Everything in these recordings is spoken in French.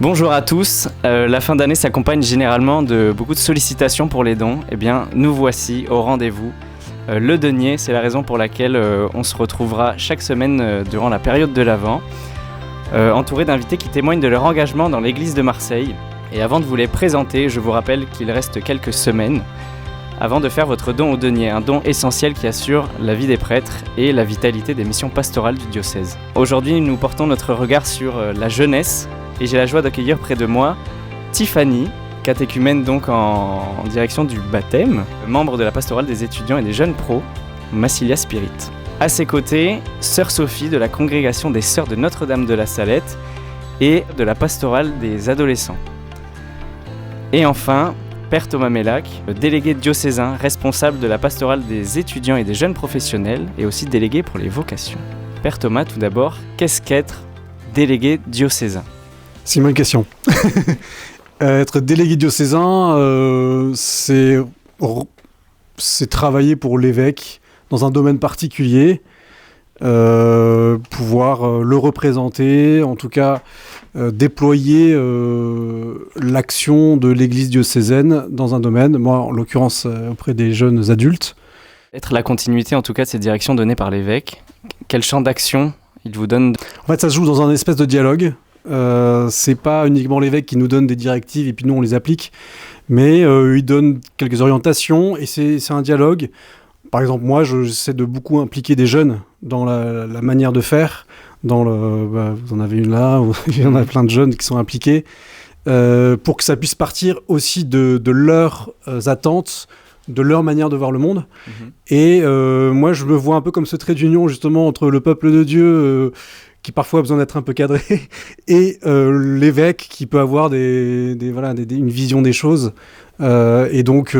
Bonjour à tous, la fin d'année s'accompagne généralement de beaucoup de sollicitations pour les dons. Eh bien, nous voici au rendez-vous. Le denier, c'est la raison pour laquelle on se retrouvera chaque semaine durant la période de l'Avent, entouré d'invités qui témoignent de leur engagement dans l'église de Marseille. Et avant de vous les présenter, je vous rappelle qu'il reste quelques semaines avant de faire votre don au denier, un don essentiel qui assure la vie des prêtres et la vitalité des missions pastorales du diocèse. Aujourd'hui, nous portons notre regard sur la jeunesse et j'ai la joie d'accueillir près de moi Tiffany, catéchumène donc en direction du baptême, membre de la pastorale des étudiants et des jeunes pros, Massilia Spirit. À ses côtés, sœur Sophie de la congrégation des Sœurs de Notre-Dame de la Salette et de la pastorale des adolescents. Et enfin, Père Thomas Mellac, le délégué diocésain responsable de la pastorale des étudiants et des jeunes professionnels et aussi délégué pour les vocations. Père Thomas, tout d'abord, qu'est-ce qu'être délégué diocésain ? C'est une bonne question. Être délégué diocésain, c'est travailler pour l'évêque dans un domaine particulier, pouvoir le représenter, en tout cas déployer l'action de l'église diocésaine dans un domaine, moi en l'occurrence auprès des jeunes adultes. Être la continuité en tout cas de ces directions données par l'évêque, quel champ d'action il vous donne ? En fait ça se joue dans un espèce de dialogue. C'est pas uniquement l'évêque qui nous donne des directives et puis nous on les applique, mais il donne quelques orientations et c'est un dialogue. Par exemple, moi j'essaie de beaucoup impliquer des jeunes dans la manière de faire. Vous en avez une là, il y en a plein de jeunes qui sont impliqués, pour que ça puisse partir aussi de leurs attentes, de leur manière de voir le monde. Et moi je me vois un peu comme ce trait d'union justement entre le peuple de Dieu qui parfois a besoin d'être un peu cadré, et l'évêque qui peut avoir une vision des choses. Et donc,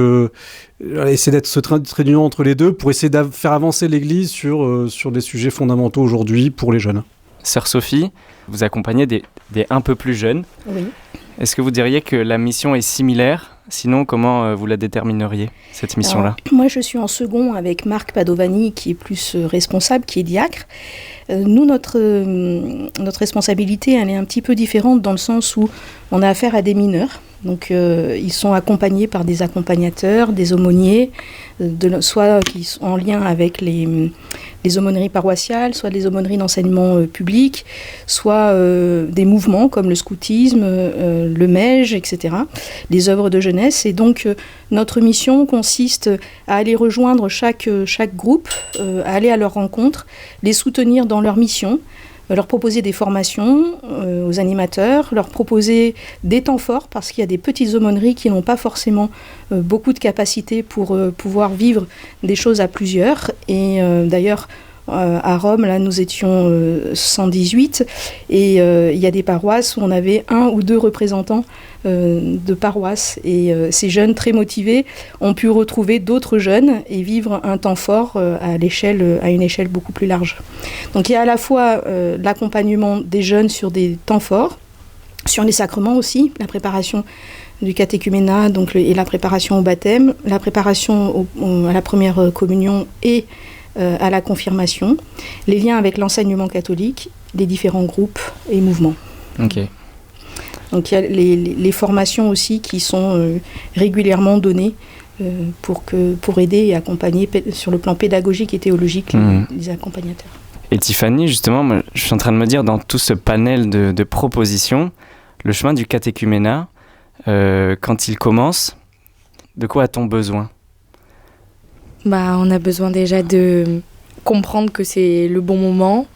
essayer d'être ce trait d'union entre les deux pour essayer de faire avancer l'Église sur des sujets fondamentaux aujourd'hui pour les jeunes. Sœur Sophie, vous accompagnez des un peu plus jeunes. Oui. Est-ce que vous diriez que la mission est similaire ? Sinon, comment vous la détermineriez, cette mission-là ? Moi, je suis en second avec Marc Padovani, qui est plus responsable, qui est diacre. Nous, notre responsabilité, elle est un petit peu différente dans le sens où on a affaire à des mineurs. Donc, ils sont accompagnés par des accompagnateurs, des aumôniers, soit qui sont en lien avec les aumôneries paroissiales, soit les aumôneries d'enseignement public, soit des mouvements comme le scoutisme, le MEJ, etc., des œuvres de jeunesse. Et donc, notre mission consiste à aller rejoindre chaque groupe, à aller à leur rencontre, les soutenir dans leur mission, leur proposer des formations aux animateurs, leur proposer des temps forts, parce qu'il y a des petites aumôneries qui n'ont pas forcément beaucoup de capacité pour pouvoir vivre des choses à plusieurs. Et d'ailleurs, à Rome, là, nous étions 118, et il y a des paroisses où on avait 1 ou 2 représentants de paroisse. Et ces jeunes très motivés ont pu retrouver d'autres jeunes et vivre un temps fort à une échelle beaucoup plus large. Donc il y a à la fois l'accompagnement des jeunes sur des temps forts, sur les sacrements aussi, la préparation du catéchuménat et la préparation au baptême, la préparation à la première communion et à la confirmation, les liens avec l'enseignement catholique, les différents groupes et mouvements. Ok. Donc il y a les formations aussi qui sont régulièrement données pour aider et accompagner sur le plan pédagogique et théologique les accompagnateurs. Et Tiffany, justement, moi, je suis en train de me dire, dans tout ce panel de propositions, le chemin du catéchuménat, quand il commence, de quoi a-t-on besoin ? On a besoin déjà de comprendre que c'est le bon moment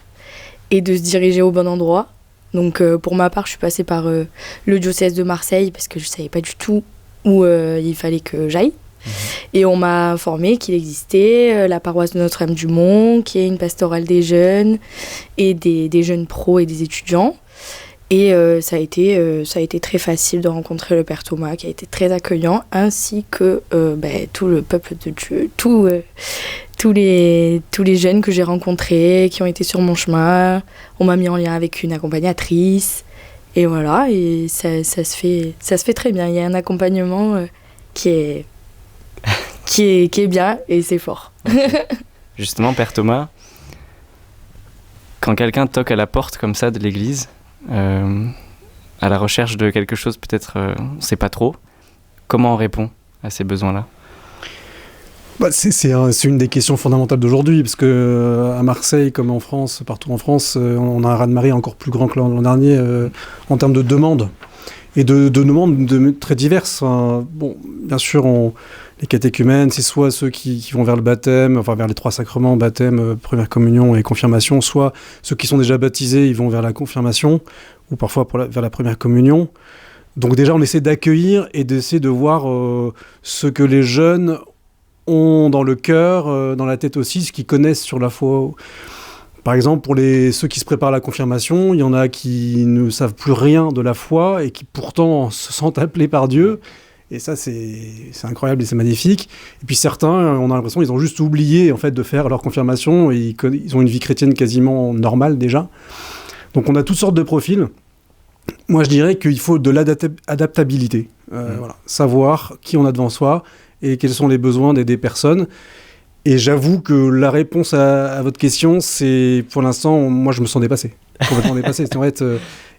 et de se diriger au bon endroit. Donc pour ma part, je suis passée par le diocèse de Marseille parce que je ne savais pas du tout où il fallait que j'aille. Et on m'a informé qu'il existait la paroisse de Notre-Dame-du-Mont, qui est une pastorale des jeunes et des jeunes pros et des étudiants. Et ça a été très facile de rencontrer le Père Thomas, qui a été très accueillant, ainsi que tout le peuple de Dieu, tous les jeunes que j'ai rencontrés, qui ont été sur mon chemin. On m'a mis en lien avec une accompagnatrice. Et voilà, et ça se fait très bien. Il y a un accompagnement qui est bien et c'est fort. Justement, Père Thomas, quand quelqu'un toque à la porte comme ça de l'église, à la recherche de quelque chose, peut-être on ne sait pas trop. Comment on répond à ces besoins-là ? C'est une des questions fondamentales d'aujourd'hui, parce que à Marseille, comme en France, partout en France, on a un raz-de-marée encore plus grand que l'an dernier en termes de demandes. Et de demandes très diverses. Bon, bien sûr, les catéchumènes, c'est soit ceux qui vont vers le baptême, enfin vers les 3 sacrements, baptême, première communion et confirmation, soit ceux qui sont déjà baptisés, ils vont vers la confirmation, ou parfois vers la première communion. Donc déjà, on essaie d'accueillir et d'essayer de voir ce que les jeunes ont dans le cœur, dans la tête aussi, ce qu'ils connaissent sur la foi. Par exemple, pour ceux qui se préparent à la confirmation, il y en a qui ne savent plus rien de la foi et qui pourtant se sentent appelés par Dieu. Et ça, c'est incroyable et c'est magnifique. Et puis certains, on a l'impression qu'ils ont juste oublié en fait, de faire leur confirmation et ils ont une vie chrétienne quasiment normale déjà. Donc on a toutes sortes de profils. Moi, je dirais qu'il faut de l'adaptabilité. Voilà. Savoir qui on a devant soi et quels sont les besoins des personnes. Et j'avoue que la réponse à votre question, c'est pour l'instant, moi je me sens dépassé, complètement dépassé. C'est en fait,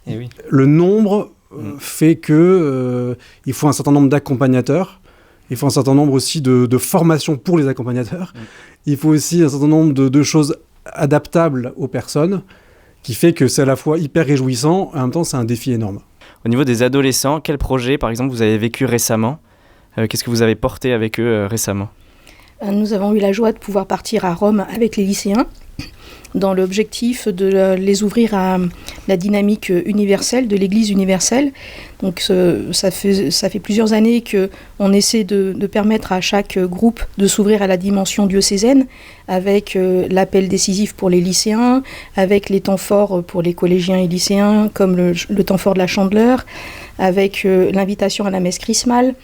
oui. Le nombre fait que il faut un certain nombre d'accompagnateurs, il faut un certain nombre aussi de formations pour les accompagnateurs, il faut aussi un certain nombre de choses adaptables aux personnes, qui fait que c'est à la fois hyper réjouissant, et en même temps c'est un défi énorme. Au niveau des adolescents, quel projet par exemple vous avez vécu récemment ? Qu'est-ce que vous avez porté avec eux récemment ? Nous avons eu la joie de pouvoir partir à Rome avec les lycéens dans l'objectif de les ouvrir à la dynamique universelle de l'Église universelle. Donc ça fait plusieurs années qu'on essaie de permettre à chaque groupe de s'ouvrir à la dimension diocésaine avec l'appel décisif pour les lycéens, avec les temps forts pour les collégiens et lycéens comme le temps fort de la Chandeleur, avec l'invitation à la messe chrismale,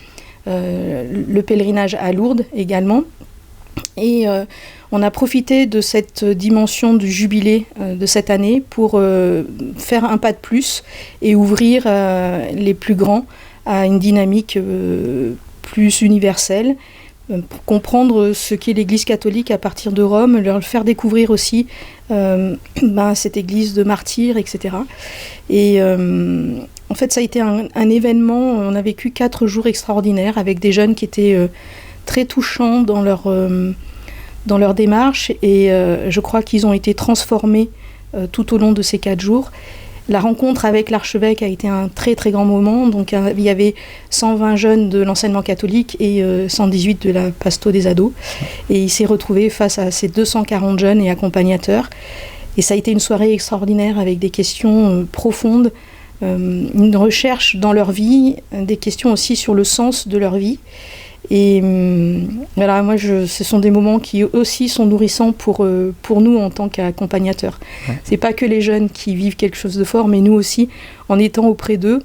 le pèlerinage à Lourdes également. Et on a profité de cette dimension du jubilé de cette année pour faire un pas de plus et ouvrir les plus grands à une dynamique plus universelle, pour comprendre ce qu'est l'Église catholique à partir de Rome, leur faire découvrir aussi cette Église de martyrs, etc. Et en fait, ça a été un événement, on a vécu 4 jours extraordinaires avec des jeunes qui étaient très touchants dans leur démarche et je crois qu'ils ont été transformés tout au long de ces 4 jours. La rencontre avec l'archevêque a été un très très grand moment. Donc il y avait 120 jeunes de l'enseignement catholique et 118 de la Pasto des ados. Et il s'est retrouvé face à ces 240 jeunes et accompagnateurs. Et ça a été une soirée extraordinaire avec des questions profondes, une recherche dans leur vie, des questions aussi sur le sens de leur vie. Et voilà, moi, ce sont des moments qui aussi sont nourrissants pour nous en tant qu'accompagnateurs. Ouais. C'est pas que les jeunes qui vivent quelque chose de fort, mais nous aussi, en étant auprès d'eux,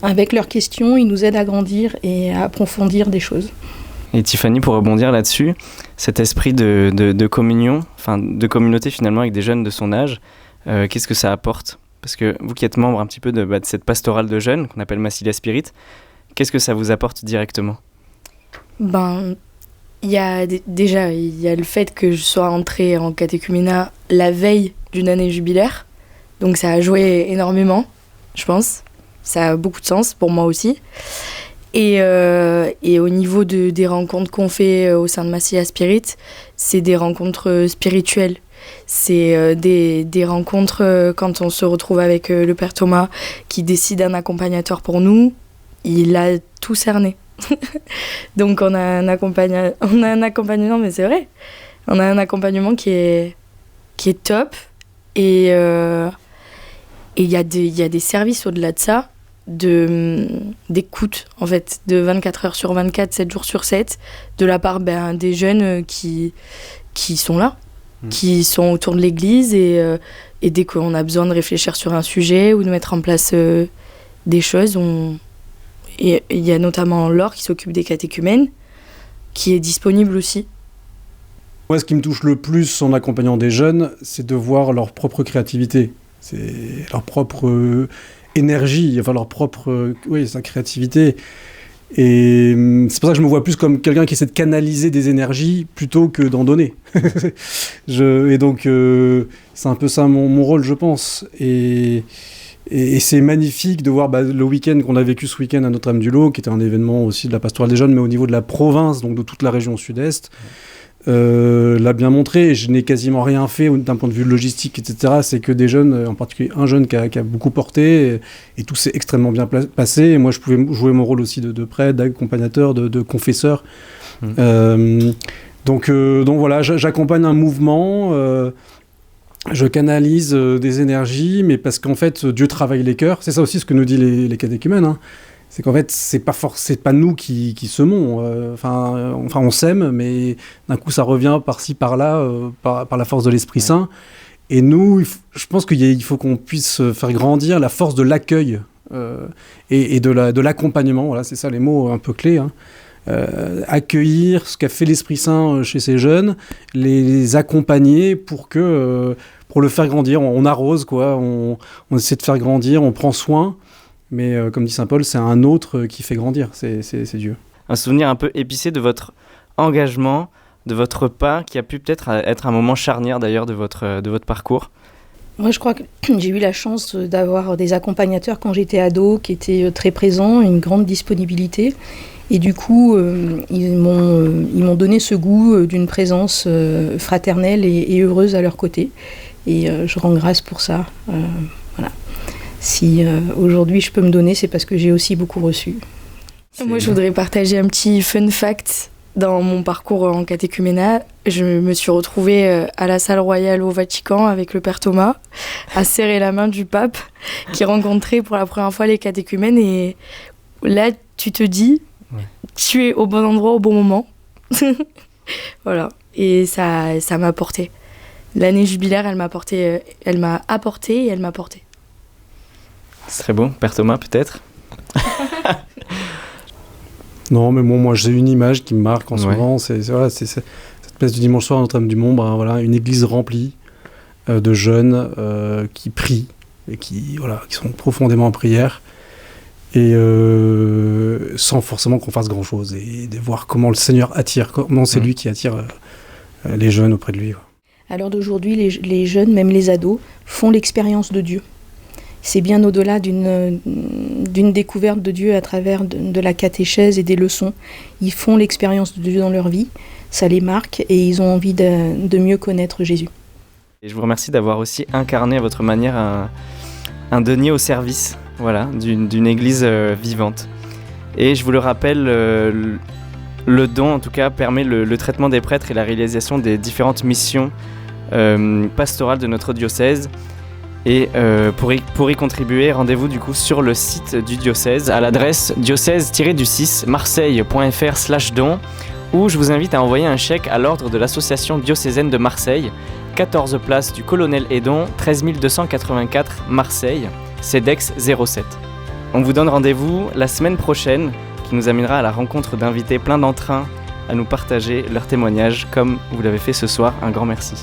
avec leurs questions, ils nous aident à grandir et à approfondir des choses. Et Tiffany, pour rebondir là-dessus, cet esprit de communion, enfin de communauté finalement avec des jeunes de son âge, qu'est-ce que ça apporte ? Parce que vous qui êtes membre un petit peu de cette pastorale de jeunes qu'on appelle Massilia Spirit, qu'est-ce que ça vous apporte directement ? Il y a le fait que je sois entrée en catéchuménat la veille d'une année jubilaire. Donc ça a joué énormément, je pense. Ça a beaucoup de sens pour moi aussi. Et au niveau des rencontres qu'on fait au sein de Massilia Spirit, c'est des rencontres spirituelles. C'est des rencontres quand on se retrouve avec le Père Thomas qui décide un accompagnateur pour nous. Il a tout cerné. Donc on a un accompagnement, mais c'est vrai, on a un accompagnement qui est top et il y a des services au-delà de ça d'écoute en fait, de 24 heures sur 24, 7 jours sur 7 de la part des jeunes qui sont là, qui sont autour de l'église et dès qu'on a besoin de réfléchir sur un sujet ou de mettre en place des choses, et il y a notamment Laure qui s'occupe des catéchumènes, qui est disponible aussi. Moi, ce qui me touche le plus en accompagnant des jeunes, c'est de voir leur propre créativité. C'est leur propre énergie, enfin leur propre sa créativité. Et c'est pour ça que je me vois plus comme quelqu'un qui essaie de canaliser des énergies plutôt que d'en donner. Et donc, c'est un peu ça mon rôle, je pense. Et Et c'est magnifique de voir le week-end qu'on a vécu ce week-end à Notre-Dame-du-Lot, qui était un événement aussi de la pastorale des jeunes, mais au niveau de la province, donc de toute la région sud-est, l'a bien montré. Je n'ai quasiment rien fait d'un point de vue logistique, etc. C'est que des jeunes, en particulier un jeune qui a beaucoup porté, et tout s'est extrêmement bien passé. Et moi, je pouvais jouer mon rôle aussi de prêtre, d'accompagnateur, de confesseur. Donc voilà, j'accompagne un mouvement, je canalise des énergies, mais parce qu'en fait, Dieu travaille les cœurs. C'est ça aussi ce que nous dit les catéchumènes, hein. C'est qu'en fait, c'est pas nous qui semons. Enfin, on sème, mais d'un coup, ça revient par-ci, par-là, par la force de l'Esprit Saint. Et nous, je pense qu'il faut qu'on puisse faire grandir la force de l'accueil et de l'accompagnement. Voilà, c'est ça les mots un peu clés, hein. Accueillir ce qu'a fait l'Esprit Saint chez ces jeunes, les accompagner pour le faire grandir. On arrose, quoi. On essaie de faire grandir, on prend soin. Mais comme dit saint Paul, c'est un autre qui fait grandir, c'est Dieu. Un souvenir un peu épicé de votre engagement, de votre pas, qui a pu peut-être être un moment charnière d'ailleurs de votre parcours. Moi, je crois que j'ai eu la chance d'avoir des accompagnateurs quand j'étais ado qui étaient très présents, une grande disponibilité. Et du coup, ils m'ont donné ce goût d'une présence fraternelle et heureuse à leur côté. Et je rends grâce pour ça. Voilà. Si aujourd'hui je peux me donner, c'est parce que j'ai aussi beaucoup reçu. Moi, je voudrais partager un petit fun fact. Dans mon parcours en catéchuménat, je me suis retrouvée à la salle royale au Vatican avec le père Thomas, à serrer la main du pape qui rencontrait pour la première fois les catéchumènes. Et là, tu te dis, tu es au bon endroit au bon moment. Voilà. Et ça m'a porté. L'année jubilaire, elle m'a apporté et elle m'a porté. C'est très beau. Père Thomas, peut-être. Non, mais bon, moi j'ai une image qui me marque en ce moment, c'est cette place du dimanche soir à Notre-Dame-du-Mont, voilà, une église remplie de jeunes qui prient et qui sont profondément en prière, et sans forcément qu'on fasse grand-chose, et de voir comment le Seigneur attire, comment c'est lui qui attire les jeunes auprès de lui, quoi. À l'heure d'aujourd'hui, les jeunes, même les ados, font l'expérience de Dieu. C'est bien au-delà d'une découverte de Dieu à travers de la catéchèse et des leçons. Ils font l'expérience de Dieu dans leur vie, ça les marque et ils ont envie de mieux connaître Jésus. Et je vous remercie d'avoir aussi incarné à votre manière un denier au service, voilà, d'une église vivante. Et je vous le rappelle, le don en tout cas permet le traitement des prêtres et la réalisation des différentes missions pastorales de notre diocèse. Et pour y contribuer, rendez-vous du coup sur le site du diocèse à l'adresse diocèse-du6 marseille.fr/don, où je vous invite à envoyer un chèque à l'ordre de l'association diocésaine de Marseille, 14 place du Colonel Edon, 13 284 Marseille, CEDEX 07. On vous donne rendez-vous la semaine prochaine, qui nous amènera à la rencontre d'invités pleins d'entrain à nous partager leurs témoignages comme vous l'avez fait ce soir. Un grand merci.